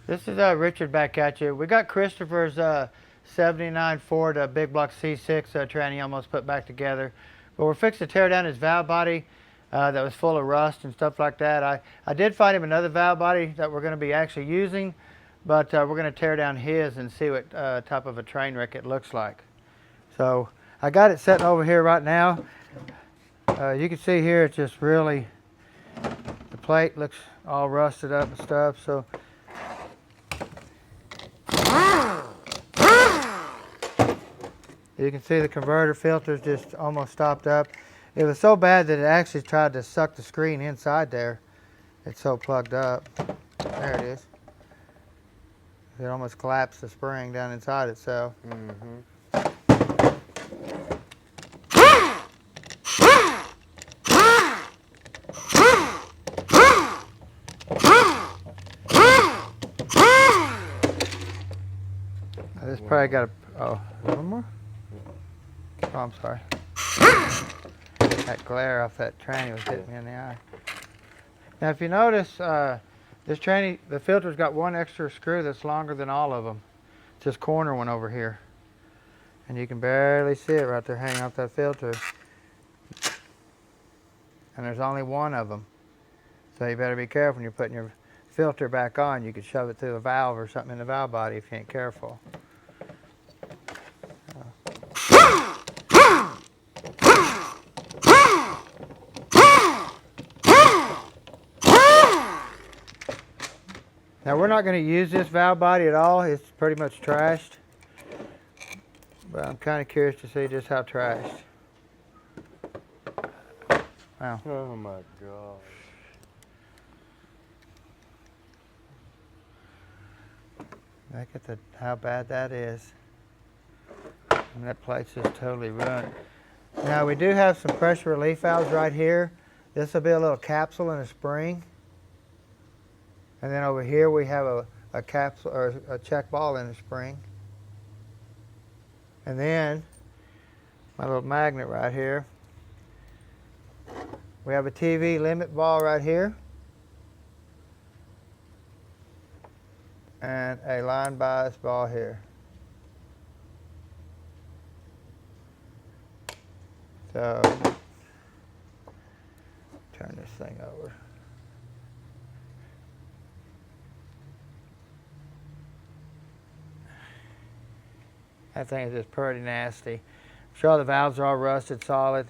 This is Richard back at you. We got Christopher's 79 Ford big block C6 tranny almost put back together. But we're fixing to tear down his valve body that was full of rust and stuff like that. I did find him another valve body that we're going to be actually using, but we're going to tear down his and see what type of a train wreck it looks like. So I got it sitting over here right now. You can see here it's just really, the plate looks all rusted up and stuff. So you can see the converter filters just almost stopped up. It was so bad that it actually tried to suck the screen inside there. It's so plugged up. There it is. It almost collapsed the spring down inside itself. This probably got a, one more? Oh, I'm sorry. That glare off that tranny was hitting me in the eye. Now, if you notice, this tranny, the filter's got one extra screw that's longer than all of them. It's this corner one over here. And you can barely see it right there hanging off that filter. And there's only one of them. So you better be careful when you're putting your filter back on. You could shove it through a valve or something in the valve body if you ain't careful. Now we're not going to use this valve body at all. It's pretty much trashed. But I'm kind of curious to see just how trashed. Wow. Oh my gosh. Look at how bad that is. And that plate's just totally ruined. Now we do have some pressure relief valves right here. This will be a little capsule and a spring. And then over here we have a capsule or a check ball and a spring. And then my little magnet right here. We have a TV limit ball right here. And a line bias ball here. So, turn this thing over. That thing is just pretty nasty. I'm sure the valves are all rusted solid.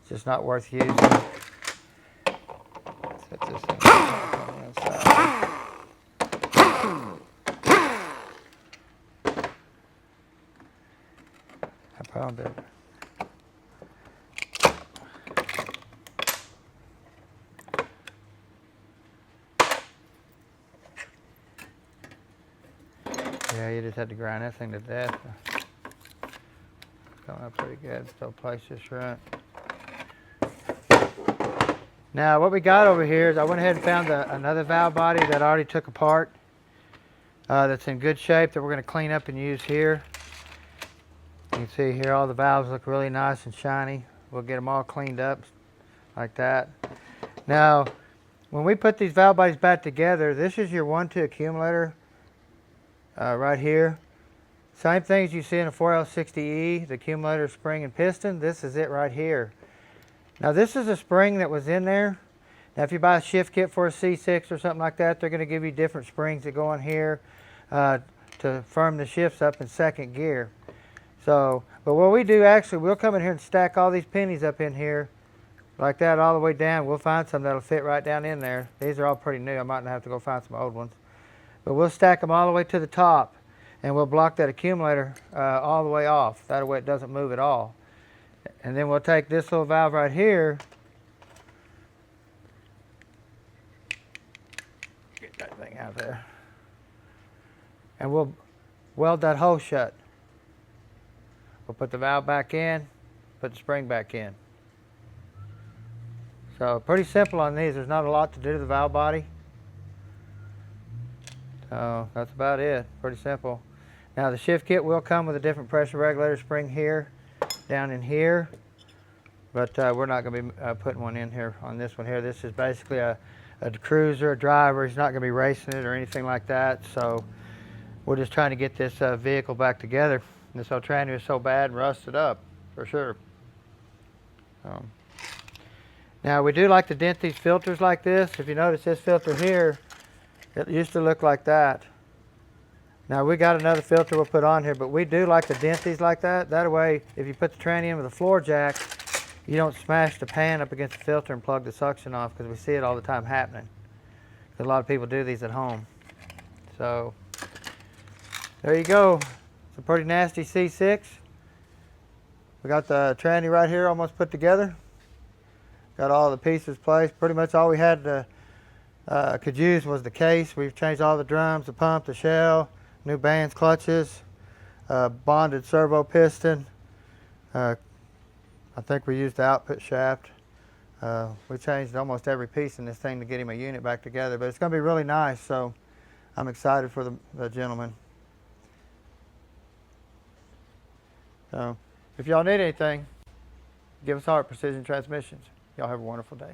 It's just not worth using. Set this thing back on the inside. I found it. Yeah, you just had to grind that thing to death. It's coming up pretty good. Still placed just right. Now, what we got over here is I went ahead and found another valve body that I already took apart. That's in good shape that we're going to clean up and use here. You can see here all the valves look really nice and shiny. We'll get them all cleaned up like that. Now, when we put these valve bodies back together, this is your 1-2 accumulator. Right here. Same things you see in a 4L60E, the accumulator, spring, and piston. This is it right here. Now this is a spring that was in there. Now if you buy a shift kit for a C6 or something like that, they're going to give you different springs that go on here to firm the shifts up in second gear. So, but what we do actually, we'll come in here and stack all these pennies up in here like that all the way down. We'll find some that'll fit right down in there. These are all pretty new. I might have to go find some old ones. But we'll stack them all the way to the top, and we'll block that accumulator all the way off. That way it doesn't move at all. And then we'll take this little valve right here. Get that thing out there. And we'll weld that hole shut. We'll put the valve back in, put the spring back in. So pretty simple on these. There's not a lot to do to the valve body. So that's about it. Pretty simple. Now the shift kit will come with a different pressure regulator spring here, down in here. But we're not going to be putting one in here on this one here. This is basically a a cruiser, a driver. He's not going to be racing it or anything like that. So we're just trying to get this vehicle back together. This old tranny is so bad and rusted up, for sure. Now we do like to dent these filters like this. If you notice this filter here, it used to look like that. Now we got another filter we'll put on here, but we do like to dent these like that. That way, if you put the tranny in with a floor jack, you don't smash the pan up against the filter and plug the suction off, because we see it all the time happening. A lot of people do these at home. So there you go. It's a pretty nasty C6. We got the tranny right here almost put together. Got all the pieces placed. Pretty much all we had to could use was the case. We've changed all the drums, the pump, the shell, new bands, clutches, bonded servo piston. I think we used the output shaft. We changed almost every piece in this thing to get him a unit back together, but it's going to be really nice, so I'm excited for the gentleman. So if y'all need anything, give us a holler at Precision Transmissions. Y'all have a wonderful day.